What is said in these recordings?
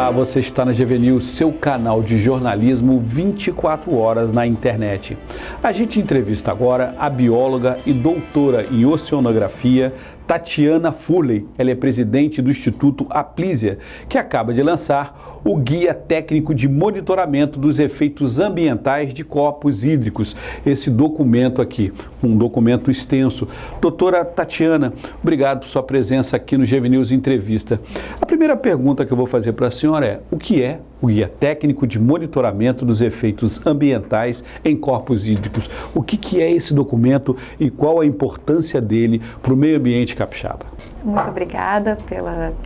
Olá, você está na GV News, seu canal de jornalismo 24 horas na internet. A gente entrevista agora a bióloga e doutora em oceanografia, Tatiana Furley. Ela é presidente do Instituto Aplisia, que acaba de lançar o Guia Técnico de Monitoramento dos Efeitos Ambientais de Corpos Hídricos. Esse documento aqui, um documento extenso. Doutora Tatiana, obrigado por sua presença aqui no GV News Entrevista. A primeira pergunta que eu vou fazer para a senhora é: o que é o Guia Técnico de Monitoramento dos Efeitos Ambientais em Corpos Hídricos? O que é esse documento e qual a importância dele para o meio ambiente capixaba? Muito obrigada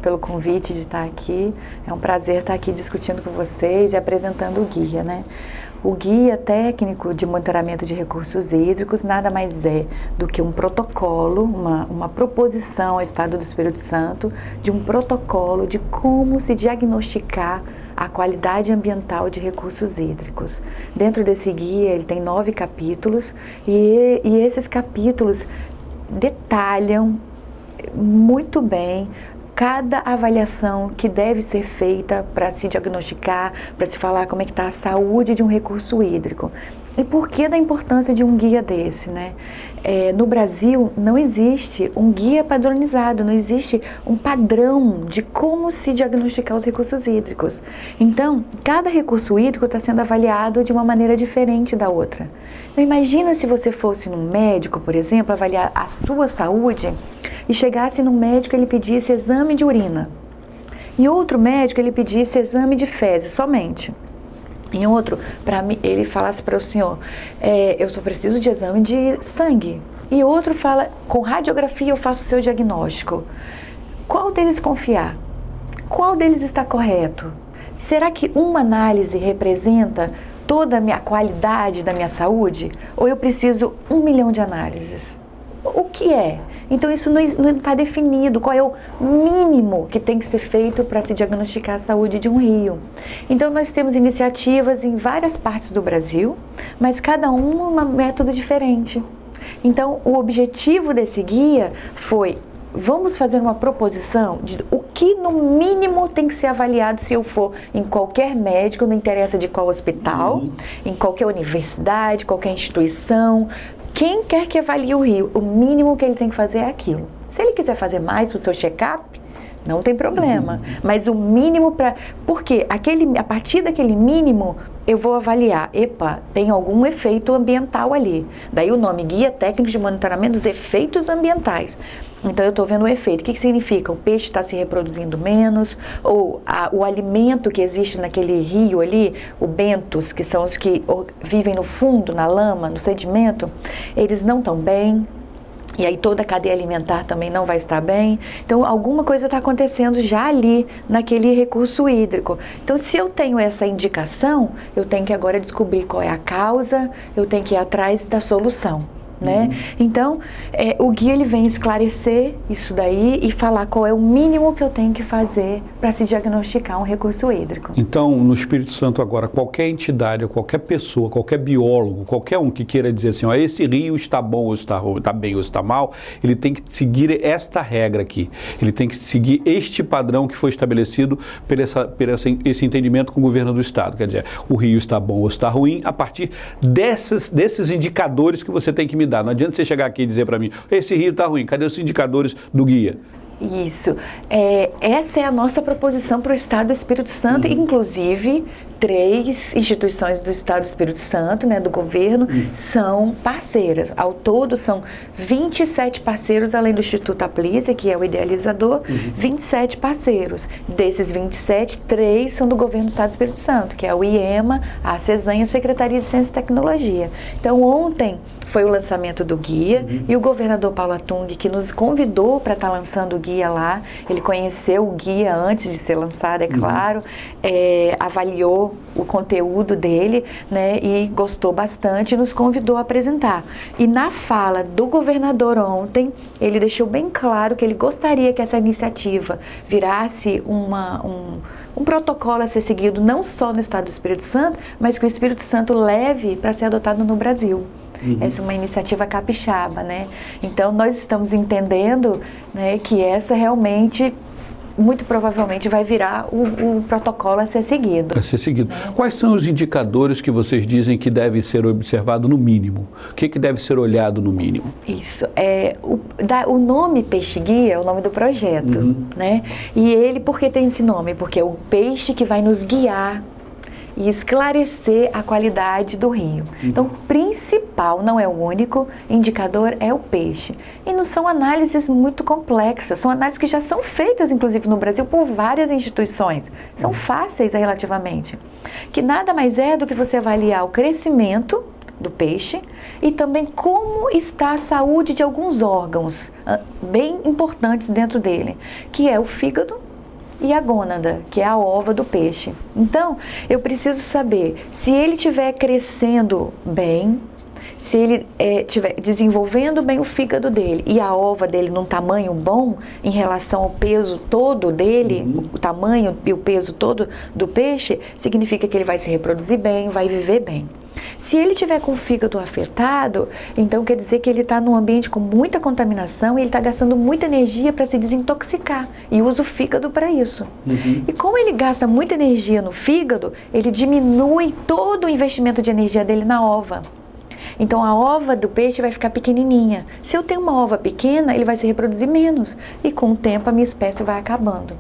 pelo convite de estar aqui. É um prazer estar aqui discutindo com vocês e apresentando o guia, né? O Guia Técnico de Monitoramento de Recursos Hídricos nada mais é do que um protocolo, uma proposição ao Estado do Espírito Santo de um protocolo de como se diagnosticar a qualidade ambiental de recursos hídricos. Dentro desse guia, ele tem 9 capítulos e esses capítulos detalham muito bem cada avaliação que deve ser feita para se diagnosticar, para se falar como é que está a saúde de um recurso hídrico. E por que da importância de um guia desse, né? No Brasil não existe um guia padronizado, não existe um padrão de como se diagnosticar os recursos hídricos. Então, cada recurso hídrico está sendo avaliado de uma maneira diferente da outra. Então, imagina se você fosse num médico, por exemplo, avaliar a sua saúde e chegasse num médico e ele pedisse exame de urina. Em outro médico ele pedisse exame de fezes somente. Em outro, ele falasse para o senhor, eu só preciso de exame de sangue. E outro fala, com radiografia eu faço o seu diagnóstico. Qual deles confiar? Qual deles está correto? Será que uma análise representa toda a minha qualidade da minha saúde? Ou eu preciso 1 milhão de análises? O que é? Então isso não está definido, qual é o mínimo que tem que ser feito para se diagnosticar a saúde de um rio. Então nós temos iniciativas em várias partes do Brasil, mas cada uma método diferente. Então o objetivo desse guia foi: vamos fazer uma proposição de o que no mínimo tem que ser avaliado se eu for em qualquer médico, não interessa de qual hospital, em qualquer universidade, qualquer instituição. Quem quer que avalie o rio, o mínimo que ele tem que fazer é aquilo. Se ele quiser fazer mais para o seu check-up, não tem problema. Mas o mínimo para... Porque a partir daquele mínimo, eu vou avaliar. Epa, tem algum efeito ambiental ali. Daí o nome, Guia Técnico de Monitoramento dos Efeitos Ambientais. Então eu estou vendo o efeito. O que significa? O peixe está se reproduzindo menos, ou o alimento que existe naquele rio ali, o bentos, que são os que vivem no fundo, na lama, no sedimento, eles não estão bem. E aí toda a cadeia alimentar também não vai estar bem. Então alguma coisa está acontecendo já ali naquele recurso hídrico. Então se eu tenho essa indicação, eu tenho que agora descobrir qual é a causa, eu tenho que ir atrás da solução. Né? Então, o guia ele vem esclarecer isso daí e falar qual é o mínimo que eu tenho que fazer para se diagnosticar um recurso hídrico. Então, no Espírito Santo agora, qualquer entidade, qualquer pessoa, qualquer biólogo, qualquer um que queira dizer assim, ó, esse rio está bom ou está bem ou está mal, ele tem que seguir esta regra aqui. Ele tem que seguir este padrão que foi estabelecido por esse entendimento com o governo do estado. Quer dizer, o rio está bom ou está ruim a partir desses indicadores que você tem que me dar. Não adianta você chegar aqui e dizer para mim, esse rio está ruim, cadê os indicadores do guia? Isso. Essa é a nossa proposição para o Estado do Espírito Santo, inclusive 3 instituições do Estado do Espírito Santo, né, do governo, são parceiras. Ao todo são 27 parceiros, além do Instituto Aplisia, que é o idealizador, 27 parceiros. Desses 27, 3 são do governo do Estado do Espírito Santo, que é o IEMA, a CESAM e a Secretaria de Ciência e Tecnologia. Então ontem foi o lançamento do guia e o governador Paulo Atung, que nos convidou para estar lançando o guia lá, ele conheceu o guia antes de ser lançado, é claro, avaliou o conteúdo dele, né, e gostou bastante e nos convidou a apresentar. E na fala do governador ontem, ele deixou bem claro que ele gostaria que essa iniciativa virasse um protocolo a ser seguido não só no Estado do Espírito Santo, mas que o Espírito Santo leve para ser adotado no Brasil. Essa é uma iniciativa capixaba, né? Então nós estamos entendendo, né, que essa realmente muito provavelmente vai virar o protocolo a ser seguido. A ser seguido. Quais são os indicadores que vocês dizem que deve ser observado no mínimo? O que deve ser olhado no mínimo? Isso. O nome peixe-guia é o nome do projeto, né? E ele, por que tem esse nome? Porque é o peixe que vai nos guiar e esclarecer a qualidade do rio. Então, o principal, não é o único indicador, é o peixe. E não são análises muito complexas, são análises que já são feitas, inclusive no Brasil, por várias instituições. São fáceis relativamente. Que nada mais é do que você avaliar o crescimento do peixe e também como está a saúde de alguns órgãos bem importantes dentro dele, que é o fígado e a gônada, que é a ova do peixe. Então, eu preciso saber se ele estiver crescendo bem, se ele estiver desenvolvendo bem o fígado dele e a ova dele num tamanho bom em relação ao peso todo dele, o tamanho e o peso todo do peixe, significa que ele vai se reproduzir bem, vai viver bem. Se ele tiver com o fígado afetado, então quer dizer que ele está num ambiente com muita contaminação e ele está gastando muita energia para se desintoxicar e usa o fígado para isso. E como ele gasta muita energia no fígado, ele diminui todo o investimento de energia dele na ova. Então a ova do peixe vai ficar pequenininha. Se eu tenho uma ova pequena, ele vai se reproduzir menos e com o tempo a minha espécie vai acabando.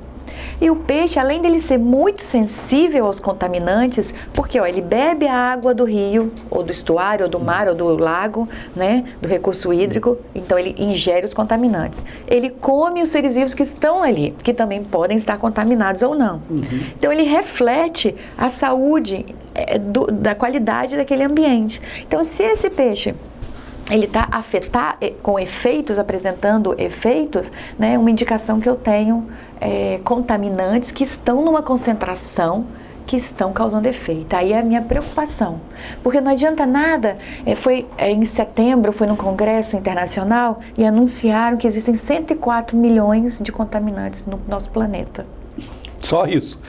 E o peixe, além dele ser muito sensível aos contaminantes, porque ele bebe a água do rio, ou do estuário, ou do mar, ou do lago, né, do recurso hídrico, então ele ingere os contaminantes. Ele come os seres vivos que estão ali, que também podem estar contaminados ou não. Então ele reflete a saúde da qualidade daquele ambiente. Então se esse peixe ele está afetado, com efeitos, apresentando efeitos, né, uma indicação que eu tenho contaminantes que estão numa concentração que estão causando efeito. Aí é a minha preocupação, porque não adianta nada, em setembro, foi num congresso internacional e anunciaram que existem 104 milhões de contaminantes no nosso planeta. Só isso?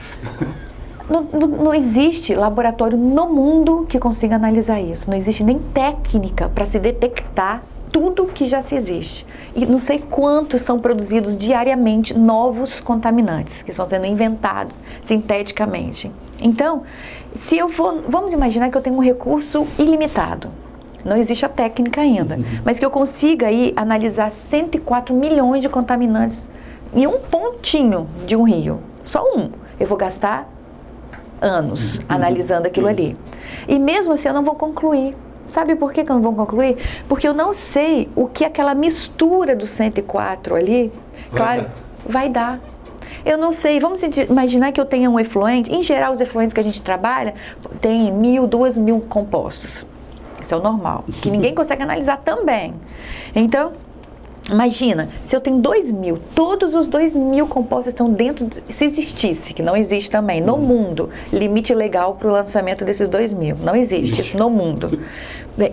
Não existe laboratório no mundo que consiga analisar isso. Não existe nem técnica para se detectar tudo que já se existe. E não sei quantos são produzidos diariamente novos contaminantes, que estão sendo inventados sinteticamente. Então, vamos imaginar que eu tenho um recurso ilimitado. Não existe a técnica ainda, mas que eu consiga aí analisar 104 milhões de contaminantes em um pontinho de um rio. Só um. Eu vou gastar anos analisando aquilo ali. E mesmo assim eu não vou concluir. Sabe por que eu não vou concluir? Porque eu não sei o que aquela mistura dos 104 ali, vai dar. Eu não sei, vamos imaginar que eu tenha um efluente, em geral os efluentes que a gente trabalha tem 1.000, 2.000 compostos. Isso é o normal, que ninguém consegue analisar também. Então, imagina, se eu tenho 2.000, todos os 2.000 compostos estão dentro, se existisse, que não existe também, no mundo, limite legal para o lançamento desses 2.000, não existe isso no mundo.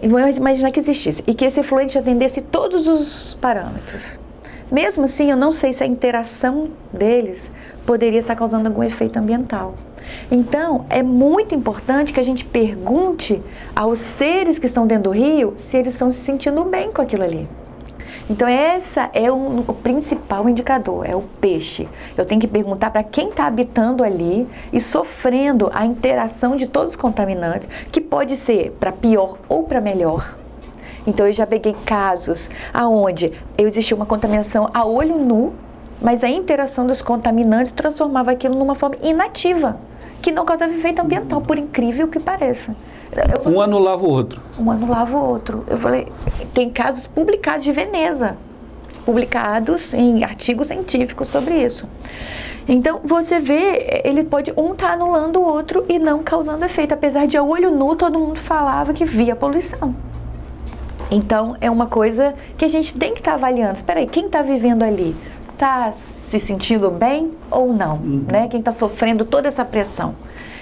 Vamos imaginar que existisse e que esse efluente atendesse todos os parâmetros. Mesmo assim, eu não sei se a interação deles poderia estar causando algum efeito ambiental. Então, é muito importante que a gente pergunte aos seres que estão dentro do rio se eles estão se sentindo bem com aquilo ali. Então, essa é o principal indicador, é o peixe. Eu tenho que perguntar para quem está habitando ali e sofrendo a interação de todos os contaminantes, que pode ser para pior ou para melhor. Então, eu já peguei casos onde existia uma contaminação a olho nu, mas a interação dos contaminantes transformava aquilo numa forma inativa, que não causava efeito ambiental, por incrível que pareça. Um anulava o outro. Um anulava o outro. Eu falei, tem casos publicados de Veneza, publicados em artigos científicos sobre isso. Então, você vê, ele pode, um tá anulando o outro e não causando efeito, apesar de a olho nu todo mundo falava que via poluição. Então, é uma coisa que a gente tem que estar avaliando. Espera aí, quem está vivendo ali está se sentindo bem ou não? Né? Quem está sofrendo toda essa pressão,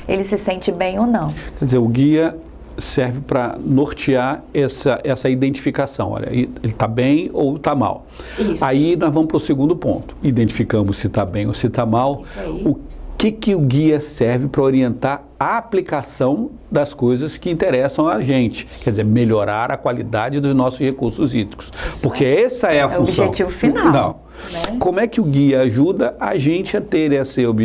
ele se sente bem ou não? Quer dizer, o guia serve para nortear essa identificação. Olha, ele está bem ou está mal. Isso. Aí nós vamos para o segundo ponto. Identificamos se está bem ou se está mal. Isso aí. O que o guia serve para orientar a aplicação das coisas que interessam a gente? Quer dizer, melhorar a qualidade dos nossos recursos hídricos. Porque essa é a função. O objetivo final. Não. né? Como é que o guia ajuda a gente a ter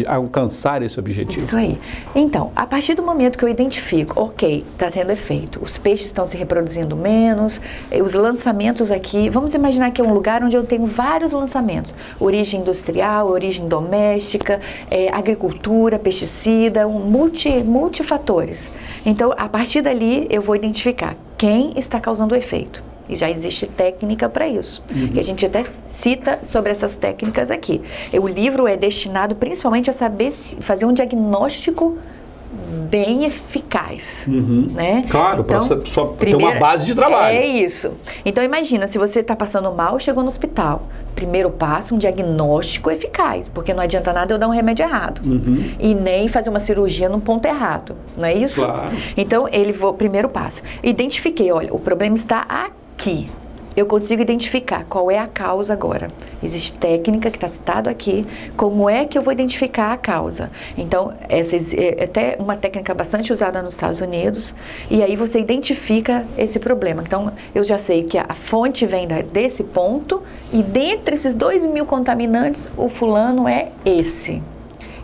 a alcançar esse objetivo? Isso aí. Então, a partir do momento que eu identifico, ok, está tendo efeito, os peixes estão se reproduzindo menos, os lançamentos aqui, vamos imaginar que é um lugar onde eu tenho vários lançamentos, origem industrial, origem doméstica, agricultura, pesticida, multifatores. Então, a partir dali, eu vou identificar quem está causando o efeito. E já existe técnica para isso. E a gente até cita sobre essas técnicas aqui. O livro é destinado principalmente a saber fazer um diagnóstico bem eficaz, né? Claro, então, para só ter uma base de trabalho. É isso. Então imagina, se você está passando mal, chegou no hospital. Primeiro passo, um diagnóstico eficaz, porque não adianta nada eu dar um remédio errado e nem fazer uma cirurgia num ponto errado, não é isso? Claro. Então, primeiro passo, identifiquei, olha, o problema está aqui. Eu consigo identificar qual é a causa agora. Existe técnica que está citado aqui, como é que eu vou identificar a causa. Então, essa é até uma técnica bastante usada nos Estados Unidos, e aí você identifica esse problema. Então, eu já sei que a fonte vem desse ponto, e dentre esses 2.000 contaminantes, o fulano é esse.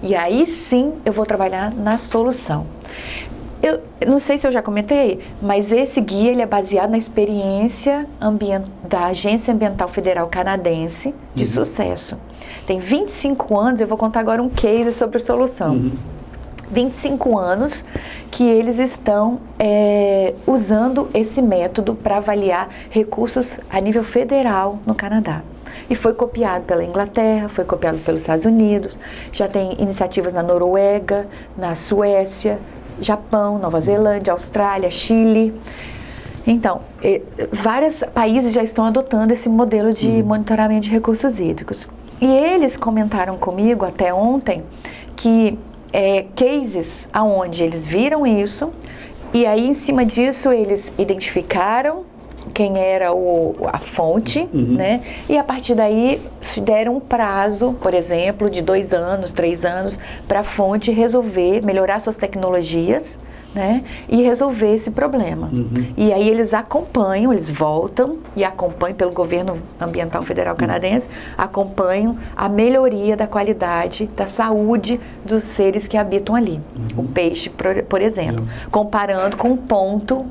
E aí sim, eu vou trabalhar na solução. Eu não sei se eu já comentei, mas esse guia ele é baseado na experiência da Agência Ambiental Federal Canadense de sucesso. Tem 25 anos, eu vou contar agora um case sobre solução. 25 anos que eles estão usando esse método para avaliar recursos a nível federal no Canadá. E foi copiado pela Inglaterra, foi copiado pelos Estados Unidos, já tem iniciativas na Noruega, na Suécia, Japão, Nova Zelândia, Austrália, Chile. Então, vários países já estão adotando esse modelo de monitoramento de recursos hídricos. E eles comentaram comigo até ontem que cases aonde eles viram isso e aí em cima disso eles identificaram quem era a fonte, né? E a partir daí deram um prazo, por exemplo, de 2 anos, 3 anos, para a fonte resolver, melhorar suas tecnologias, né? E resolver esse problema. E aí eles acompanham, eles voltam e acompanham pelo Governo Ambiental Federal Canadense, acompanham a melhoria da qualidade, da saúde dos seres que habitam ali. O peixe, por exemplo, comparando com um ponto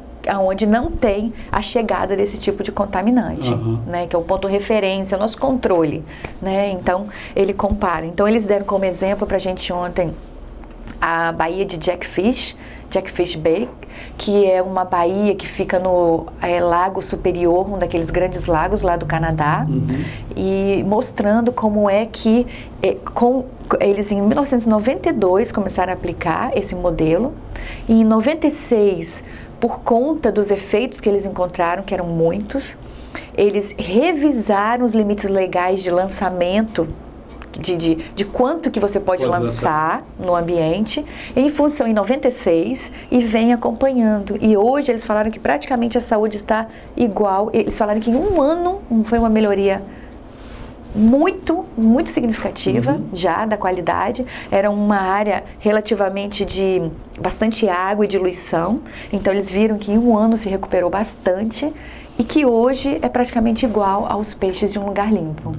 onde não tem a chegada desse tipo de contaminante, né, que é o ponto referência, o nosso controle, né, então ele compara. Então eles deram como exemplo para a gente ontem a baía de Jackfish Bay, que é uma baía que fica no Lago Superior, um daqueles grandes lagos lá do Canadá, e mostrando como é que eles em 1992 começaram a aplicar esse modelo, e em 96, por conta dos efeitos que eles encontraram, que eram muitos, eles revisaram os limites legais de lançamento, de quanto que você pode lançar no ambiente, em função em 96, e vem acompanhando. E hoje eles falaram que praticamente a saúde está igual. Eles falaram que em 1 ano foi uma melhoria muito significativa já da qualidade. Era uma área relativamente de bastante água e diluição, então eles viram que em 1 ano se recuperou bastante e que hoje é praticamente igual aos peixes de um lugar limpo.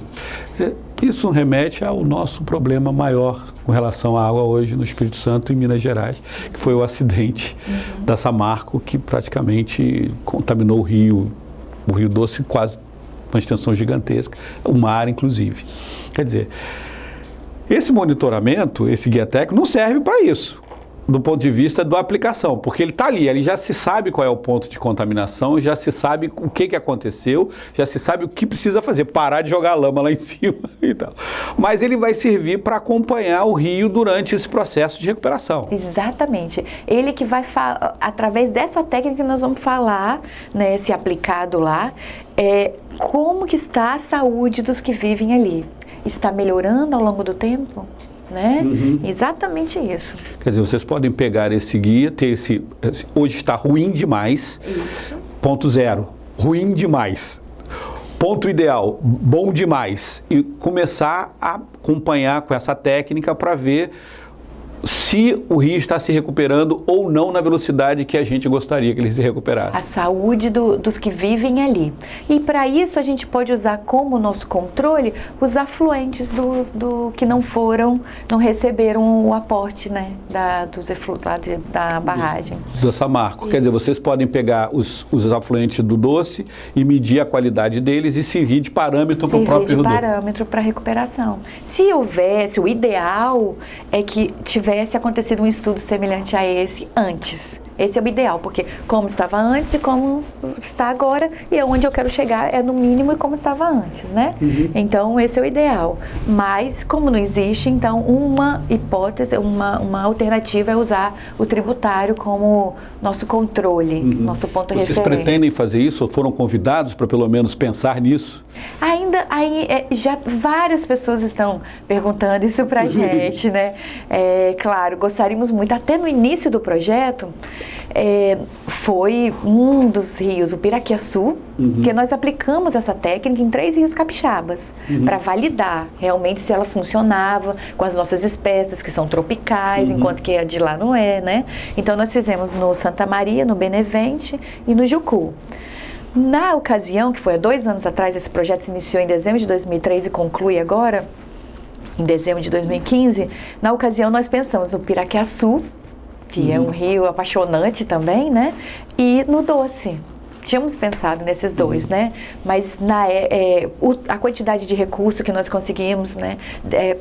Isso remete ao nosso problema maior com relação à água hoje no Espírito Santo e Minas Gerais, que foi o acidente da Samarco, que praticamente contaminou o Rio Doce, quase uma extensão gigantesca, o mar inclusive. Quer dizer, esse monitoramento, esse guia técnico não serve para isso, do ponto de vista da aplicação, porque ele está ali, ele já se sabe qual é o ponto de contaminação, já se sabe o que aconteceu, já se sabe o que precisa fazer, parar de jogar lama lá em cima e tal. Mas ele vai servir para acompanhar o rio durante esse processo de recuperação. Exatamente. Ele que vai falar, através dessa técnica que nós vamos falar, né, se aplicado lá, como que está a saúde dos que vivem ali. Está melhorando ao longo do tempo? Né? Exatamente isso. Quer dizer, vocês podem pegar esse guia, ter hoje está ruim demais. Isso. Ponto 0, ruim demais. Ponto ideal, bom demais. E começar a acompanhar com essa técnica para ver se o rio está se recuperando ou não na velocidade que a gente gostaria que ele se recuperasse. A saúde dos que vivem ali. E para isso a gente pode usar como nosso controle os afluentes do que não receberam o aporte, né, da barragem. Do Samarco. Quer dizer, vocês podem pegar os afluentes do Doce e medir a qualidade deles e servir de parâmetro para o próprio Rio Doce. Servir de parâmetro para recuperação. Se houvesse, o ideal é que tivesse acontecido um estudo semelhante a esse antes. Esse é o ideal, porque como estava antes e como está agora, e onde eu quero chegar é no mínimo e como estava antes, né? Então, esse é o ideal. Mas, como não existe, então, uma hipótese, uma alternativa é usar o tributário como nosso controle, nosso ponto de referência. Vocês pretendem fazer isso ou foram convidados para pelo menos pensar nisso? Já várias pessoas estão perguntando isso para a gente, né? Claro, gostaríamos muito, até no início do projeto, foi um dos rios, o Piraquiaçu, que nós aplicamos essa técnica em 3 rios capixabas, para validar realmente se ela funcionava com as nossas espécies, que são tropicais, enquanto que a de lá não é, né? Então, nós fizemos no Santa Maria, no Benevente e no Jucu. Na ocasião, que foi há 2 anos atrás, esse projeto se iniciou em dezembro de 2003 e conclui agora, em dezembro de 2015, na ocasião nós pensamos no Piraquiaçu, que é um rio apaixonante também, né? E no Doce. Tínhamos pensado nesses dois, né? Mas a quantidade de recurso que nós conseguimos, né,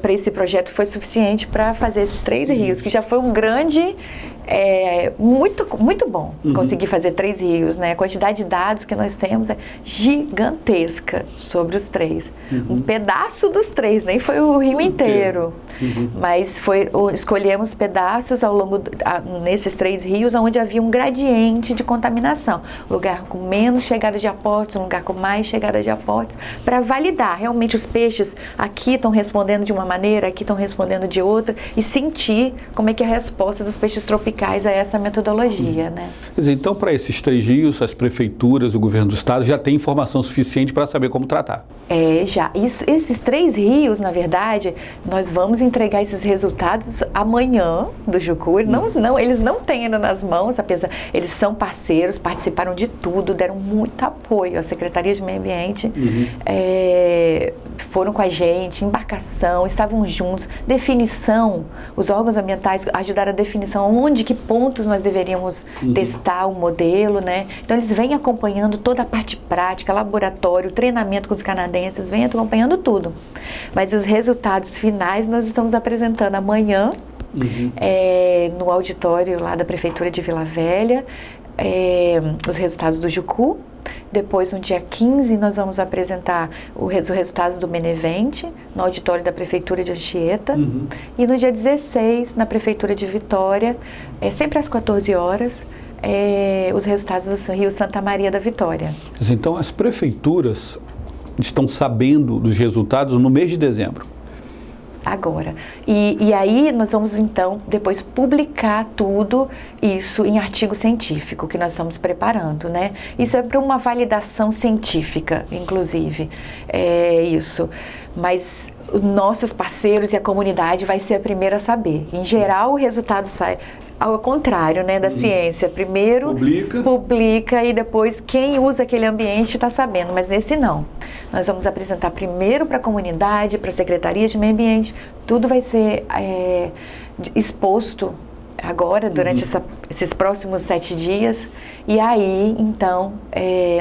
para esse projeto foi suficiente para fazer esses 3 rios, que já foi um grande, muito bom conseguir fazer 3 rios, né? A quantidade de dados que nós temos é gigantesca sobre os 3. Um pedaço dos 3, nem foi o rio inteiro. Mas escolhemos pedaços ao longo nesses 3 rios onde havia um gradiente de contaminação. Lugar com menos chegada de aportes, um lugar com mais chegada de aportes, para validar realmente os peixes aqui estão respondendo de uma maneira, aqui estão respondendo de outra, e sentir como é que é a resposta dos peixes tropicais a essa metodologia, né? Quer dizer, então, para esses 3 rios, as prefeituras, o governo do estado já tem informação suficiente para saber como tratar? Já. Esses 3 rios, na verdade, nós vamos entregar esses resultados amanhã do Jucu. Eles não têm ainda nas mãos, apesar, eles são parceiros, participaram de tudo, deram muito apoio. A Secretaria de Meio Ambiente foram com a gente, embarcação, estavam juntos, definição, os órgãos ambientais ajudaram a definição onde, que pontos nós deveríamos testar o modelo, né? Então eles vêm acompanhando toda a parte prática, laboratório, treinamento com os canadenses, vêm acompanhando tudo. Mas os resultados finais nós estamos apresentando amanhã no auditório lá da Prefeitura de Vila Velha, os resultados do Jucu. Depois, no dia 15, nós vamos apresentar os resultados do Benevente, no auditório da Prefeitura de Anchieta. E no dia 16, na Prefeitura de Vitória, sempre às 14 horas, os resultados do Rio Santa Maria da Vitória. Então, as prefeituras estão sabendo dos resultados no mês de dezembro? Agora. E aí nós vamos então depois publicar tudo isso em artigo científico que nós estamos preparando, né? Isso é para uma validação científica, inclusive, isso. Mas nossos parceiros e a comunidade vai ser a primeira a saber. Em geral, o resultado sai ao contrário, né, da ciência. Primeiro publica e depois quem usa aquele ambiente está sabendo, mas nesse não. Nós vamos apresentar primeiro para a comunidade, para a Secretaria de Meio Ambiente, tudo vai ser exposto agora, durante esses próximos 7 dias, e aí, então,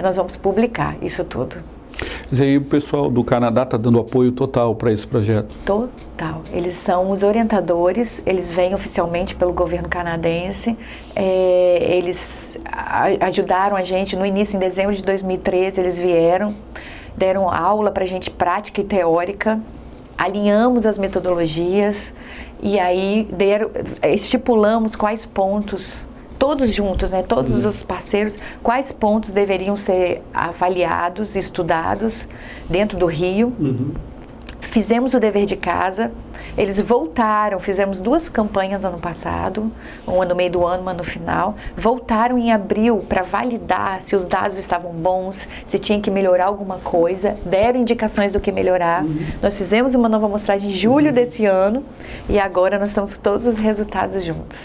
nós vamos publicar isso tudo. E aí o pessoal do Canadá está dando apoio total para esse projeto? Total. Eles são os orientadores, eles vêm oficialmente pelo governo canadense, eles ajudaram a gente no início, em dezembro de 2013, eles vieram, deram aula para a gente prática e teórica, alinhamos as metodologias e aí estipulamos quais pontos, todos juntos, né, todos os parceiros, quais pontos deveriam ser avaliados, estudados dentro do rio. Fizemos o dever de casa, eles voltaram, fizemos 2 campanhas ano passado, uma no meio do ano, uma no final, voltaram em abril para validar se os dados estavam bons, se tinha que melhorar alguma coisa, deram indicações do que melhorar. Nós fizemos uma nova amostragem em julho desse ano e agora nós estamos com todos os resultados juntos.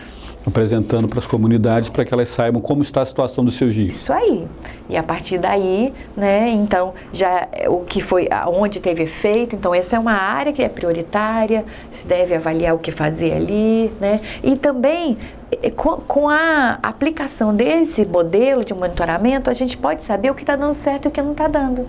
Apresentando para as comunidades para que elas saibam como está a situação dos seus gigas. Isso aí. E a partir daí, né, então, já o que foi, onde teve efeito, então essa é uma área que é prioritária, se deve avaliar o que fazer ali, né, e também com a aplicação desse modelo de monitoramento, a gente pode saber o que está dando certo e o que não está dando.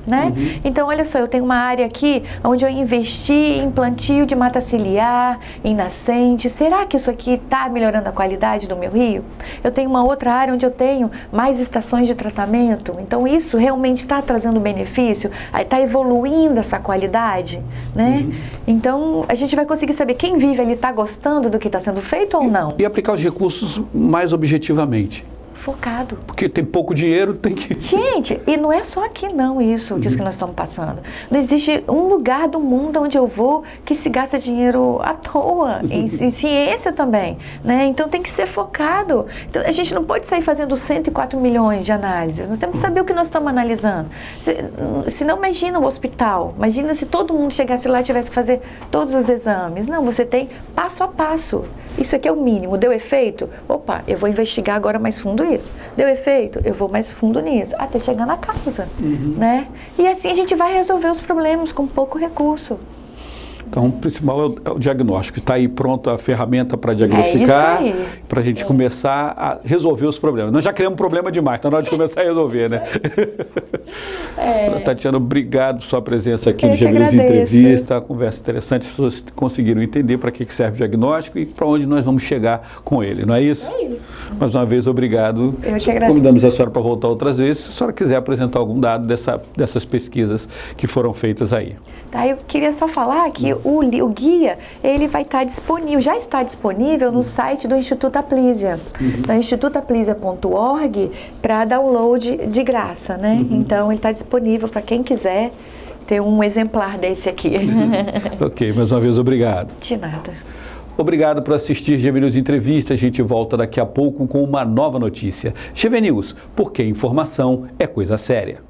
Né? Então, olha só, eu tenho uma área aqui onde eu investi em plantio de mata ciliar, em nascente. Será que isso aqui está melhorando a qualidade do meu rio? Eu tenho uma outra área onde eu tenho mais estações de tratamento. Então, isso realmente está trazendo benefício? Está evoluindo essa qualidade? Né? Então, a gente vai conseguir saber quem vive ali está gostando do que está sendo feito ou não. E aplicar os recursos mais objetivamente. Focado. Porque tem pouco dinheiro, tem que... Gente, e não é só aqui não isso, que nós estamos passando. Não existe um lugar do mundo onde eu vou que se gasta dinheiro à toa, em ciência também, né? Então tem que ser focado. Então a gente não pode sair fazendo 104 milhões de análises, nós temos que saber o que nós estamos analisando. Se não, imagina o hospital, imagina se todo mundo chegasse lá e tivesse que fazer todos os exames. Não, você tem passo a passo. Isso aqui é o mínimo. Deu efeito? Opa, eu vou investigar agora mais fundo isso. Deu efeito? Eu vou mais fundo nisso. Até chegar na causa, né? E assim a gente vai resolver os problemas com pouco recurso. Então, o principal é o diagnóstico. Está aí pronta a ferramenta para diagnosticar, para a gente começar a resolver os problemas. Nós já criamos problema demais, está na hora de começar a resolver, né? Tatiana, obrigado por sua presença aqui no G-News Entrevista. Conversa interessante, as pessoas conseguiram entender para que serve o diagnóstico e para onde nós vamos chegar com ele, não é isso? É isso. Mais uma vez, obrigado. Eu que agradeço. Convidamos a senhora para voltar outras vezes, se a senhora quiser apresentar algum dado dessas pesquisas que foram feitas aí. Tá, eu queria só falar que o guia, ele vai estar disponível, já está disponível no site do Instituto Aplísia, então institutoaplisia.org, para download de graça, né? Então, ele está disponível para quem quiser ter um exemplar desse aqui. Ok, mais uma vez, obrigado. De nada. Obrigado por assistir G-News Entrevista. A gente volta daqui a pouco com uma nova notícia. G-News, porque informação é coisa séria.